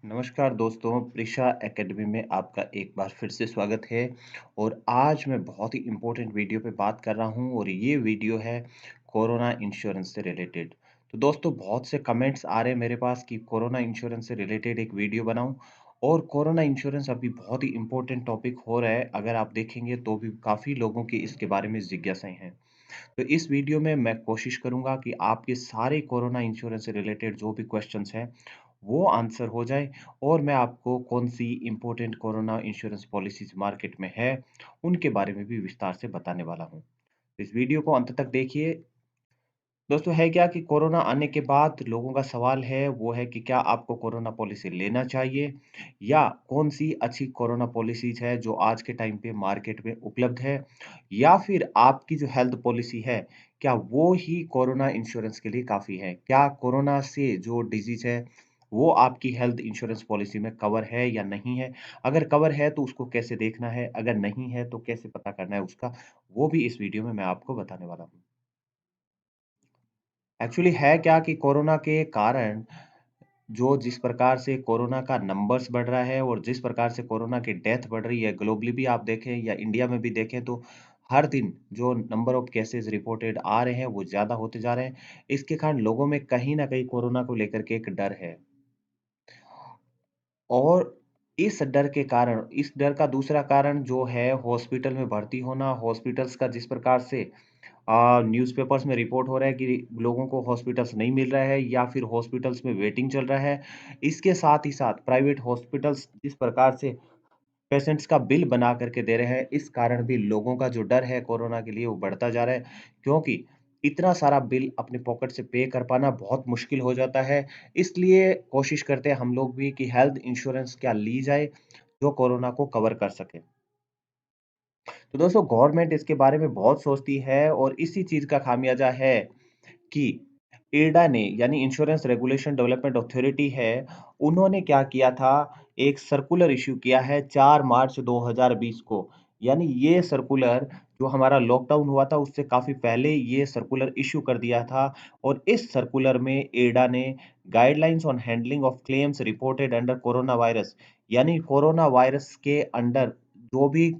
नमस्कार दोस्तों, प्रिशा एकेडमी में आपका एक बार फिर से स्वागत है और आज मैं बहुत ही इम्पोर्टेंट वीडियो पे बात कर रहा हूँ और ये वीडियो है कोरोना इंश्योरेंस से रिलेटेड। तो दोस्तों बहुत से कमेंट्स आ रहे हैं मेरे पास कि कोरोना इंश्योरेंस से रिलेटेड एक वीडियो बनाऊँ और कोरोना इंश्योरेंस अभी बहुत ही इम्पोर्टेंट टॉपिक हो रहा है। अगर आप देखेंगे तो भी काफ़ी लोगों की इसके बारे में जिज्ञासाएँ हैं। तो इस वीडियो में मैं कोशिश करूँगा कि आपके सारे कोरोना इंश्योरेंस से रिलेटेड जो भी क्वेश्चंस हैं, वो आंसर हो जाए और मैं आपको कौन-सी important corona insurance policies market में है, उनके बारे में भी विस्तार से बताने वाला हूँ। इस वीडियो को अंत तक देखिए। दोस्तों है क्या कि कोरोना आने के बाद लोगों का सवाल है वो है कि क्या आपको कोरोना पॉलिसी लेना चाहिए या कौन-सी अच्छी कोरोना पॉलिसीज़ है जो आज के टाइम पे मार्केट में उपलब्ध है या फिर आपकी जो हेल्थ पॉलिसी है, क्या वो ही कोरोना इंश्योरेंस के लिए काफ़ी है? क्या कोरोना से जो डिज़ीज़ है, वो आपकी हेल्थ इंश्योरेंस पॉलिसी में कवर है या नहीं है? अगर कवर है तो उसको कैसे देखना है? अगर नहीं है तो कैसे पता करना है उसका? वो भी इस वीडियो में मैं आपको बताने वाला हूँ। एक्चुअली है क्या कि कोरोना के कारण जो जिस प्रकार से कोरोना का नंबर्स बढ़ रहा है और जिस प्रकार से कोरोना की डेथ बढ़ रही है, ग्लोबली भी आप देखें या इंडिया में भी देखें तो हर दिन जो नंबर ऑफ केसेज़ रिपोर्टेड आ रहे हैं, वो ज़्यादा होते जा रहे हैं। इसके कारण लोगों में कहीं न कहीं कोरोना को लेकर के एक डर है। और इस डर के कारण इस डर का दूसरा कारण जो है हॉस्पिटल में भर्ती होना, हॉस्पिटल्स का जिस प्रकार से न्यूज़पेपर्स में रिपोर्ट हो रहा है कि लोगों को हॉस्पिटल्स नहीं मिल रहा है या फिर हॉस्पिटल्स में वेटिंग चल रहा है। इसके साथ ही साथ प्राइवेट हॉस्पिटल्स जिस प्रकार से पेशेंट्स का बिल बना करके दे रहे हैं, इस कारण भी लोगों का जो डर है कोरोना के लिए वो बढ़ता जा रहा है। क्योंकि इतना सारा बिल अपने पॉकेट से पे कर पाना बहुत मुश्किल हो जाता है। इसलिए कोशिश करते हैं हम लोग भी कि हेल्थ इंश्योरेंस क्या ली जाए, जो कोरोना को कवर कर सके। तो दोस्तों गवर्नमेंट इसके बारे में बहुत सोचती है और इसी चीज़ का खामियाज़ा है कि इरडा ने यानी इंश्योरेंस रेगुलेशन डेवलपमेंट अथॉरिटी है, उन्होंने क्या किया था, एक सर्कुलर इश्यू किया है 4 मार्च 2020 को। यानी ये सर्कुलर जो हमारा लॉकडाउन हुआ था उससे काफ़ी पहले ये सर्कुलर इश्यू कर दिया था और इस सर्कुलर में इरडा ने guidelines on handling of claims reported under corona virus यानी कोरोना वायरस के अंडर जो भी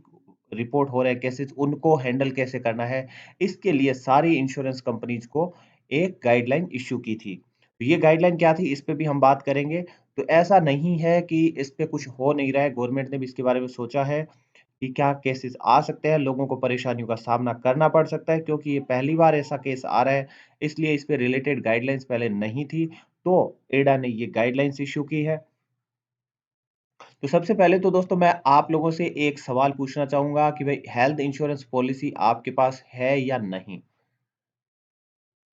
रिपोर्ट हो रहे हैं केसेज़ उनको हैंडल कैसे करना है, इसके लिए सारी इंश्योरेंस कंपनीज़ को एक गाइडलाइन इश्यू की थी। तो ये गाइडलाइन क्या थी, इस पे भी हम बात करेंगे। तो ऐसा नहीं है कि इस पे कुछ हो नहीं रहा है, गवर्नमेंट ने भी इसके बारे में सोचा है कि क्या केसेज़ आ सकते हैं, लोगों को परेशानियों का सामना करना पड़ सकता है क्योंकि ये पहली बार ऐसा केस आ रहा है, इसलिए इस पे रिलेटेड गाइडलाइंस पहले नहीं थी। तो इरडा ने ये गाइडलाइंस इश्यू की है। तो सबसे पहले तो दोस्तों मैं आप लोगों से एक सवाल पूछना चाहूँगा कि भई हेल्थ इंश्योरेंस पॉलिसी आपके पास है या नहीं?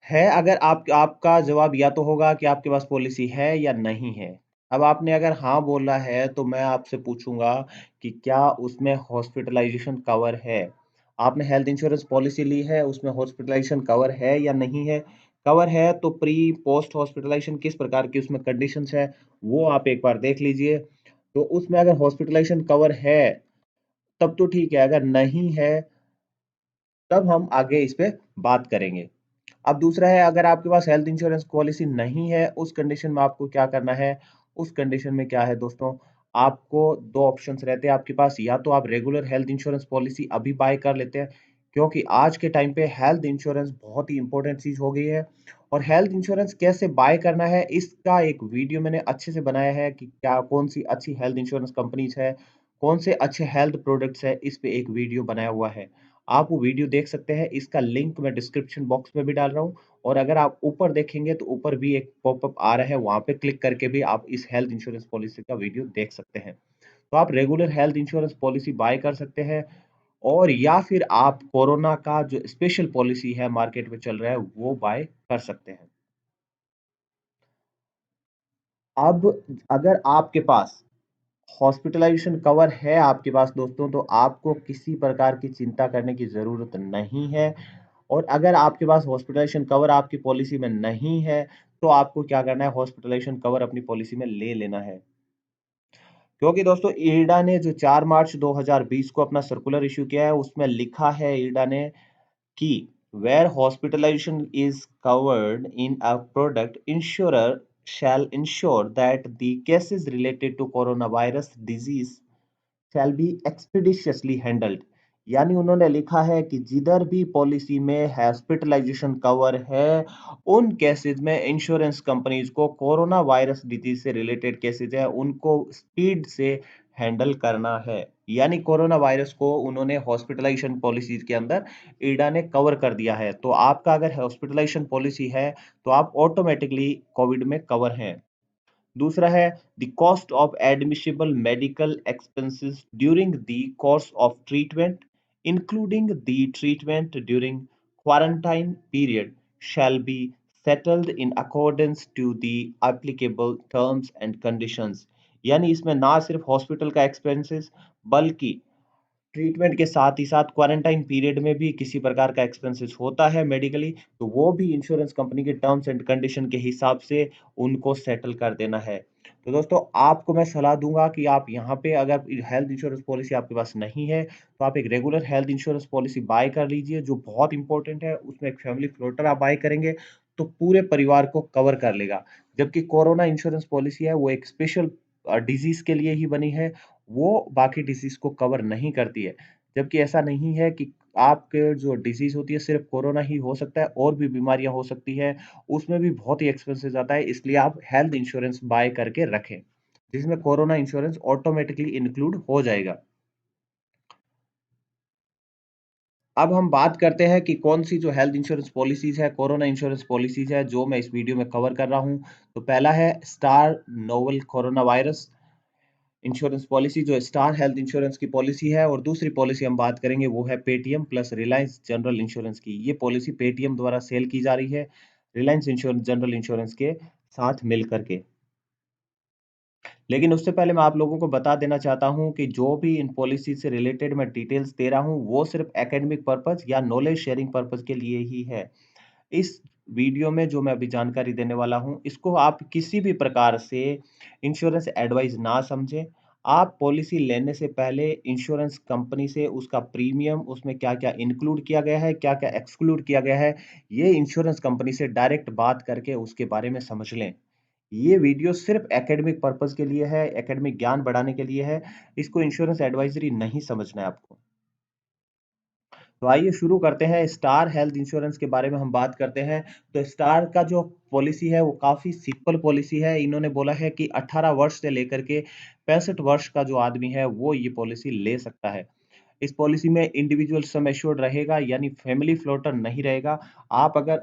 है अगर आप आपका जवाब या तो होगा कि आपके पास पॉलिसी है या नहीं है। अब आपने अगर हाँ बोला है तो मैं आपसे पूछूँगा कि क्या उसमें हॉस्पिटलाइज़ेशन कवर है? आपने हेल्थ इंश्योरेंस पॉलिसी ली है, उसमें हॉस्पिटलाइज़ेशन कवर है या नहीं है? कवर है तो प्री, पोस्ट हॉस्पिटलाइज़ेशन किस प्रकार की उसमें कंडीशंस है, वो आप एक बार देख लीजिए। तो उसमें अगर हॉस्पिटलाइज़ेशन कवर है, तब तो ठीक है, अगर नहीं है, तब हम आगे इस पे बात करेंगे। अब दूसरा है अगर आपके पास हेल्थ इंश्योरेंस पॉलिसी नहीं है, उस कंडीशन में आपको क्या करना है? उस कंडीशन में क्या है दोस्तों, आपको 2 ऑप्शंस रहते हैं आपके पास या तो आप रेगुलर हेल्थ इंश्योरेंस पॉलिसी अभी बाय कर लेते हैं, क्योंकि आज के टाइम पे हेल्थ इंश्योरेंस बहुत ही इम्पोर्टेंट चीज़ हो गई है और हेल्थ इंश्योरेंस कैसे बाय करना है, इसका एक वीडियो मैंने अच्छे से बनाया है कि क्या कौन-सी अच्छी हेल्थ इंश्योरेंस कंपनीज़ है, कौन से अच्छे हेल्थ प्रोडक्ट्स हैं, इस पे एक वीडियो बनाया हुआ है। आप वो वीडियो देख सकते हैं, इसका लिंक मैं डिस्क्रिप्शन बॉक्स में भी डाल रहा हूँ और अगर आप ऊपर देखेंगे तो ऊपर भी एक पॉपअप आ रहा है, वहाँ पे क्लिक करके भी आप इस हेल्थ इंश्योरेंस पॉलिसी का वीडियो देख सकते हैं। तो आप regular health insurance policy bye कर सकते हैं और या फिर आप कोरोना का जो स्पेशल पॉलिसी है मार्केट में चल रहा है, वो बाय कर सकते हैं। अब अगर आपके पास हॉस्पिटलाइज़ेशन कवर है आपके पास दोस्तों, तो आपको किसी प्रकार की चिंता करने की ज़रूरत नहीं है और अगर आपके पास हॉस्पिटलाइज़ेशन कवर आपकी पॉलिसी में नहीं है, तो आपको क्या करना है हॉस्पिटलाइज़ेशन कवर अपनी पॉलिसी में ले लेना है। क्योंकि दोस्तों इरडा ने जो 4 मार्च 2020 को अपना सर्कुलर इश्यू किया है, उसमें लिखा है इरडा ने कि where hospitalization is covered in a product, insurer shall ensure that the cases related to coronavirus disease shall be expeditiously handled। यानी उन्होंने लिखा है कि जिधर भी पॉलिसी में हॉस्पिटलाइजेशन कवर है, उन केसेस में इंश्योरेंस कंपनीज को कोरोना वायरस डिजीज से रिलेटेड केसेस है उनको स्पीड से हैंडल करना है। यानी कोरोना वायरस को उन्होंने हॉस्पिटलाइजेशन पॉलिसीज के अंदर ईडा ने कवर कर दिया है। तो आपका अगर हॉस्पिटलाइजेशन पॉलिसी है तो आप ऑटोमेटिकली कोविड में कवर हैं। दूसरा है the cost of admissible medical expenses during the course of treatment including the treatment during quarantine period shall be settled in accordance to the applicable terms and conditions. यानी इसमें ना सिर्फ hospital का expenses बल्कि treatment के साथ ही साथ quarantine period में भी किसी प्रकार का एक्सपेंसेस होता है मेडिकली, तो वो भी इंश्योरेंस कंपनी के टर्म्स एंड कंडीशन के हिसाब से उनको सेटल कर देना है। तो दोस्तों आपको मैं सलाह दूंगा कि आप यहाँ पे अगर हेल्थ इंश्योरेंस पॉलिसी आपके पास नहीं है तो आप एक regular health insurance policy bye कर लीजिए जो बहुत इंपॉर्टेंट है। उसमें एक फैमिली फ्लोटर आप बाय करेंगे तो पूरे परिवार को कवर कर लेगा। जबकि कोरोना इंश्योरेंस पॉलिसी है वो एक स्पेशल डिजीज के लिए ही बनी है, वो बाकी डिसीज को कवर नहीं करती है। जबकि ऐसा नहीं है कि आपके जो डिसीज होती है सिर्फ कोरोना ही हो सकता है, और भी बीमारियां हो सकती है, उसमें भी बहुत ही एक्सपेंसेस आता है। इसलिए आप हेल्थ इंश्योरेंस बाय करके रखें जिसमें कोरोना इंश्योरेंस ऑटोमेटिकली इंक्लूड हो जाएगा। अब हम बात करते हैं कि कौन सी जो हेल्थ इंश्योरेंस पॉलिसीज है, कोरोना इंश्योरेंस पॉलिसीज है जो मैं इस वीडियो में कवर कर रहा हूं। तो पहला है star novel corona virus insurance policy जो स्टार हेल्थ इंश्योरेंस की पॉलिसी है, और दूसरी पॉलिसी हम बात करेंगे वो है Paytm plus Reliance general insurance की। ये पॉलिसी पेटीएम द्वारा सेल की जा रही है रिलायंस इंश्योरेंस जनरल इंश्योरेंस के साथ मिल करके। लेकिन उससे पहले मैं आप लोगों को बता देना चाहता हूं कि जो भी इन पॉलिसी से रिलेटेड मैं डिटेल्स दे रहा हूं वो सिर्फ एकेडमिक पर्पस या नॉलेज शेयरिंग पर्पस के लिए ही है। इस वीडियो में जो मैं अभी जानकारी देने वाला हूं इसको आप किसी भी प्रकार से इंश्योरेंस एडवाइस ना समझें। आप पॉलिसी लेने से पहले इंश्योरेंस कंपनी से उसका प्रीमियम, उसमें क्या-क्या इंक्लूड किया गया है, क्या-क्या एक्सक्लूड किया गया है, ये इंश्योरेंस कंपनी से डायरेक्ट बात करके उसके बारे में समझ लें। ये वीडियो सिर्फ एकेडमिक पर्पस के लिए है, एकेडमिक ज्ञान बढ़ाने के लिए है। इसको इंश्योरेंस एडवाइजरी नहीं समझना है आपको। तो आइए शुरू करते हैं। स्टार हेल्थ इंश्योरेंस के बारे में हम बात करते हैं। तो स्टार का जो पॉलिसी है वो काफ़ी सिंपल पॉलिसी है। इन्होंने बोला है कि 18 वर्ष से लेकर के 65 वर्ष का जो आदमी है वो ये पॉलिसी ले सकता है। इस पॉलिसी में इंडिविजुअल सम एश्योर्ड रहेगा, यानी फैमिली फ्लोटर नहीं रहेगा। आप अगर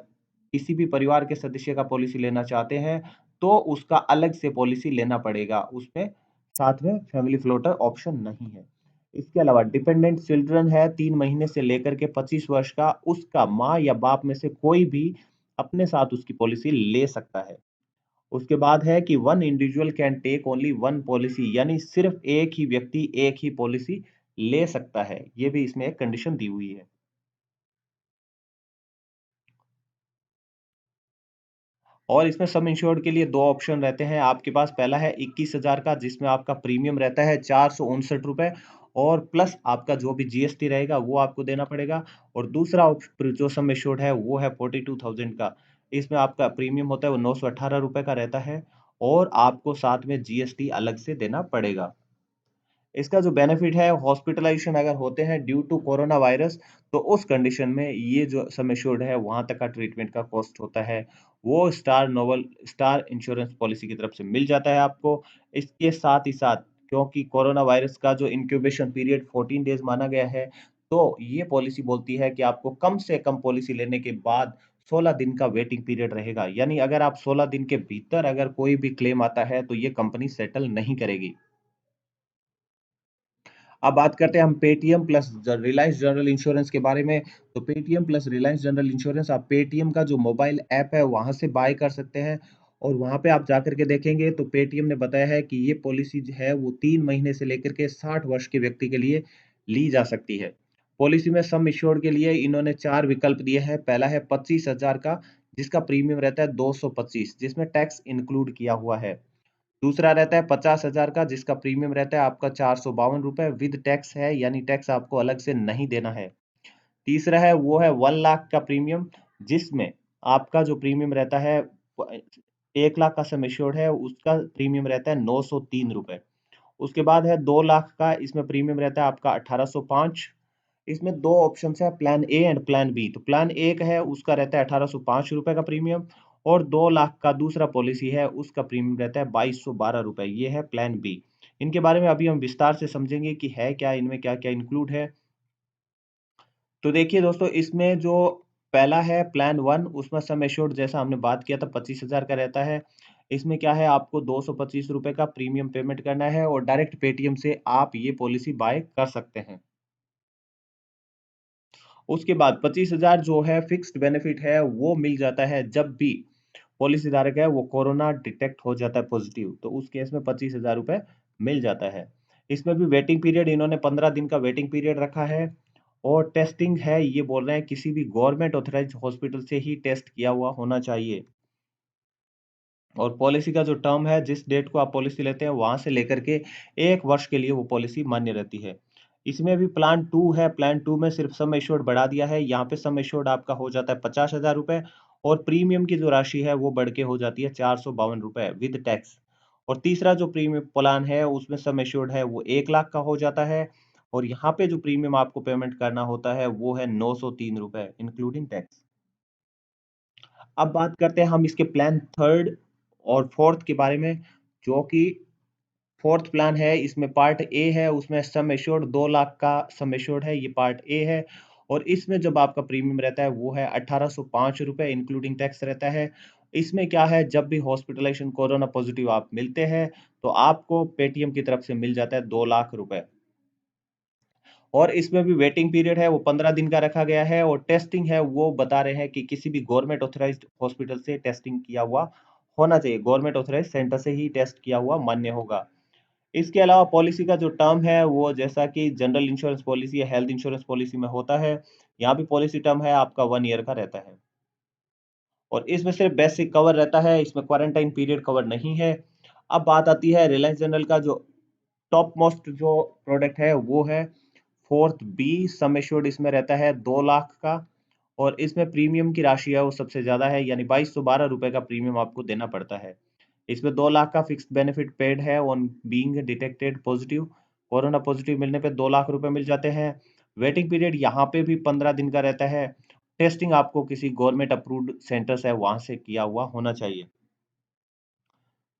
किसी भी परिवार के सदस्य का पॉलिसी लेना चाहते हैं तो उसका अलग से पॉलिसी लेना पड़ेगा। उसमें साथ में फैमिली फ्लोटर ऑप्शन नहीं है। इसके अलावा डिपेंडेंट चिल्ड्रन है 3 महीने से लेकर के 25 वर्ष का, उसका माँ या बाप में से कोई भी अपने साथ उसकी पॉलिसी ले सकता है। उसके बाद है कि one individual can take only one policy, यानी सिर्फ एक ही व्यक्ति एक ही पॉलिसी ले सकता है। ये भी इसमें एक कंडीशन दी हुई है। और इसमें सम इंश्योर्ड के लिए 2 ऑप्शन रहते हैं आपके पास। पहला है 21,000 का जिसमें आपका प्रीमियम रहता है ₹459, और प्लस आपका जो भी जीएसटी रहेगा वो आपको देना पड़ेगा। और दूसरा जो सम इंश्योर्ड है वो है 42,000 का। इसमें आपका प्रीमियम होता है वो ₹918 का रहता है, और आपको साथ में जीएसटी अलग से देना पड़ेगा। इसका जो बेनिफिट है, हॉस्पिटलाइजेशन अगर होते हैं ड्यू टू कोरोना वायरस, तो उस कंडीशन में ये जो सम एश्योर्ड है वहाँ तक का ट्रीटमेंट का कॉस्ट होता है, वो स्टार इंश्योरेंस पॉलिसी की तरफ से मिल जाता है आपको। इसके साथ ही साथ क्योंकि कोरोना वायरस का जो इंक्यूबेशन पीरियड 14 डेज़ माना गया है, तो ये पॉलिसी बोलती है कि आपको कम से कम पॉलिसी लेने के बाद 16 दिन का वेटिंग पीरियड रहेगा। यानी अगर आप 16 दिन के भीतर अगर कोई भी क्लेम आता है, तो ये कंपनी सेटल नहीं करेगी। अब बात करते हैं हम Paytm plus Reliance general insurance के बारे में। तो Paytm plus Reliance general insurance आप पेटीएम का जो मोबाइल ऐप है वहां से बाय कर सकते हैं, और वहां पे आप जाकर के देखेंगे तो पेटीएम ने बताया है कि ये पॉलिसी जो है वो 3 महीने से लेकर के 60 वर्ष के व्यक्ति के लिए ली जा सकती है। पॉलिसी में सम इंश्योर्ड के लिए इन्होंने 4 विकल्प दिए हैं। पहला है 25,000 का जिसका प्रीमियम रहता है 225, जिसमें टैक्स इंक्लूड किया हुआ है। दूसरा रहता है 50,000 का जिसका प्रीमियम रहता है आपका ₹452 विद टैक्स है, यानी टैक्स आपको अलग से नहीं देना है। तीसरा है वो है 1 लाख का प्रीमियम, जिसमें आपका जो प्रीमियम रहता है 1 लाख का सम एश्योर्ड है, उसका प्रीमियम रहता है ₹903। उसके बाद है 2 लाख का, इसमें प्रीमियम रहता है आपका 1805। इसमें 2 ऑप्शंस है, plan A and plan B. तो प्लान ए का है, उसका रहता है ₹1805 का प्रीमियम, और 2 लाख का दूसरा पॉलिसी है, उसका प्रीमियम रहता है ₹2212। ये है प्लान बी। इनके बारे में अभी हम विस्तार से समझेंगे कि है क्या, इनमें क्या-क्या इंक्लूड है। तो देखिए दोस्तों, इसमें जो पहला है प्लान 1, उसमें सम एश्योर्ड जैसा हमने बात किया था 25,000 का रहता है। इसमें क्या है, आपको ₹225 का प्रीमियम पेमेंट करना है और डायरेक्ट पेटीएम से आप ये पॉलिसी बाय कर सकते हैं। उसके बाद 25,000 जो है फिक्स्ड बेनिफिट है, वो मिल जाता है जब भी पॉलिसी धारक है वो कोरोना डिटेक्ट हो जाता है पॉजिटिव, तो उस केस में ₹25,000 मिल जाता है। इसमें भी वेटिंग पीरियड इन्होंने 15 दिन का वेटिंग पीरियड रखा है, और टेस्टिंग है, ये बोल रहे हैं किसी भी गवर्नमेंट ऑथराइज्ड हॉस्पिटल से ही टेस्ट किया हुआ होना चाहिए। और पॉलिसी का जो टर्म है, जिस डेट को आप पॉलिसी लेते हैं, वहाँ से लेकर के 1 वर्ष के लिए वो पॉलिसी मान्य रहती है। इसमें भी प्लान 2 है, प्लान 2 में सिर्फ सम एश्योर्ड बढ़ा दिया है, यहाँ पे सम एश्योर्ड आपका हो जाता है ₹50,000, और प्रीमियम की जो राशि है, वो बढ़ के हो जाती है ₹452 विद टैक्स। और तीसरा जो प्रीमियम प्लान है, उसमें सम एश्योर्ड है, वो 1 लाख का हो जाता है, और यहाँ पे जो प्रीमियम आपको पेमेंट करना होता है, वो है ₹903 इंक्लूडिंग टैक्स। अब बात करते हैं हम इसके प्लान 3 और 4 के बारे में, जो कि 4th प्लान है, इसमें पार्ट ए है, उसमें सम एश्योर्ड 2 लाख का सम एश्योर्ड है, ये पार्ट ए है। और इसमें जब आपका प्रीमियम रहता है, वो है ₹1805 इंक्लूडिंग टैक्स रहता है। इसमें क्या है, जब भी हॉस्पिटलाइजेशन कोरोना पॉजिटिव आप मिलते हैं, तो आपको पेटीएम की तरफ से मिल जाता है ₹2 लाख। और इसमें भी वेटिंग पीरियड है, वो 15 दिन का रखा गया है, और टेस्टिंग है, वो बता रहे हैं कि किसी भी गवर्नमेंट ऑथराइज्ड हॉस्पिटल से टेस्टिंग किया हुआ होना चाहिए। गवर्नमेंट ऑथराइज्ड सेंटर से ही टेस्ट किया हुआ मान्य होगा। इसके अलावा पॉलिसी का जो टर्म है, वो जैसा कि जनरल इंश्योरेंस पॉलिसी या हेल्थ इंश्योरेंस पॉलिसी में होता है, यहाँ भी पॉलिसी टर्म है आपका 1 ईयर का रहता है। और इसमें सिर्फ बेसिक कवर रहता है, इसमें क्वारंटाइन पीरियड कवर नहीं है। अब बात आती है रिलायंस जनरल का जो टॉप मोस्ट जो प्रोडक्ट है, वो है 4th बी, सम एश्योर्ड इसमें रहता है 2 लाख का, और इसमें प्रीमियम की राशि है वो सबसे ज़्यादा है, यानी ₹2212 का प्रीमियम आपको देना पड़ता है। इसमें 2 लाख का फिक्स्ड बेनिफिट पेड है on being detected positive. Corona positive मिलने पे ₹2 लाख मिल जाते हैं। वेटिंग पीरियड यहाँ पे भी 15 दिन का रहता है। टेस्टिंग आपको किसी गवर्नमेंट अप्रूव्ड सेंटर्स है, वहाँ से किया हुआ होना चाहिए।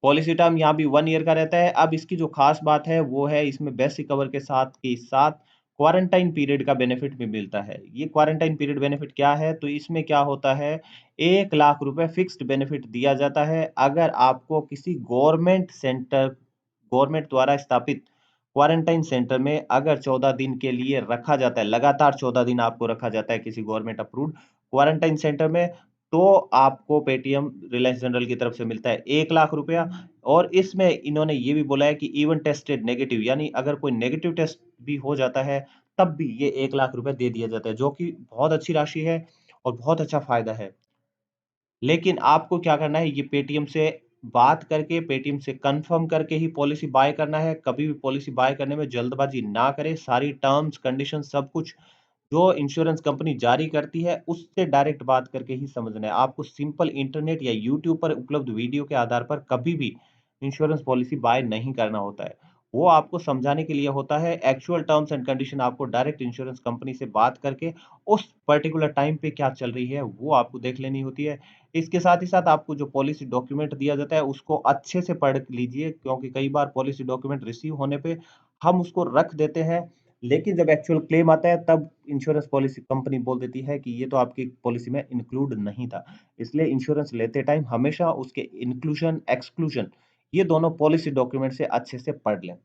पॉलिसी टर्म यहाँ भी 1 ईयर का रहता है। अब इसकी जो खास बात है, वो है इसमें बेसिक कवर के साथ क्वारंटाइन पीरियड का बेनिफिट भी मिलता है। ये क्वारंटाइन पीरियड बेनिफिट क्या है? तो इसमें क्या होता है, ₹1 लाख फिक्स्ड बेनिफिट दिया जाता है अगर आपको किसी गवर्नमेंट द्वारा स्थापित क्वारंटाइन सेंटर में अगर 14 दिन के लिए रखा जाता है, लगातार 14 दिन आपको रखा जाता है किसी गवर्नमेंट अप्रूव्ड क्वारंटाइन सेंटर में, तो आपको पेटीएम रिलायंस जनरल की तरफ से मिलता है ₹1 लाख। और इसमें इन्होंने ये भी बोला है कि इवन टेस्टेड नेगेटिव, यानी अगर कोई नेगेटिव टेस्ट भी हो जाता है, तब भी ये ₹1 लाख दे दिया जाता है, जो कि बहुत अच्छी राशि है और बहुत अच्छा फ़ायदा है। लेकिन आपको क्या करना है, ये पेटीएम से बात करके, पेटीएम से कन्फर्म करके ही पॉलिसी बाय करना है। कभी भी पॉलिसी बाय करने में जल्दबाज़ी ना करें। सारी टर्म्स, कंडीशंस सब कुछ जो इंश्योरेंस कंपनी जारी करती है, उससे डायरेक्ट बात करके ही समझना है। आपको सिंपल इंटरनेट या यूट्यूब पर उपलब्ध वीडियो के आधार पर कभी भी इंश्योरेंस पॉलिसी बाय नहीं करना होता है। वो आपको समझाने के लिए होता है, एक्चुअल टर्म्स एंड कंडीशन आपको डायरेक्ट इंश्योरेंस कंपनी से बात करके उस पर्टिकुलर टाइम पे क्या चल रही है, वो आपको देख लेनी होती है। इसके साथ ही साथ आपको जो पॉलिसी डॉक्यूमेंट दिया जाता है, उसको अच्छे से पढ़ लीजिए, क्योंकि कई बार पॉलिसी डॉक्यूमेंट रिसीव होने पे हम उसको रख देते हैं, लेकिन जब एक्चुअल क्लेम आता है, तब इंश्योरेंस पॉलिसी कंपनी बोल देती है कि ये तो आपकी पॉलिसी में इंक्लूड नहीं था। इसलिए इंश्योरेंस लेते टाइम हमेशा उसके इंक्लूजन, एक्सक्लूजन, ये दोनों पॉलिसी डॉक्यूमेंट से अच्छे से पढ़ लें।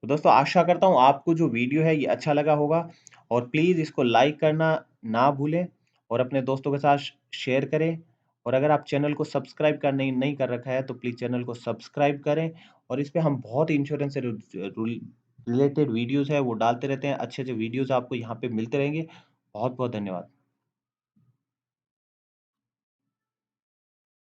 तो दोस्तों, आशा करता हूँ आपको जो वीडियो है ये अच्छा लगा होगा, और प्लीज़ इसको लाइक करना ना भूलें, और अपने दोस्तों के साथ शेयर करें। और अगर आप चैनल को सब्सक्राइब कर नहीं नहीं कर रखा है, तो प्लीज़ चैनल को सब्सक्राइब करें। और इस पे हम बहुत इंश्योरेंस से रिलेटेड वीडियोज़ है वो डालते रहते हैं। अच्छे-अच्छे वीडियोज़ आपको यहाँ पे मिलते रहेंगे। बहुत-बहुत धन्यवाद।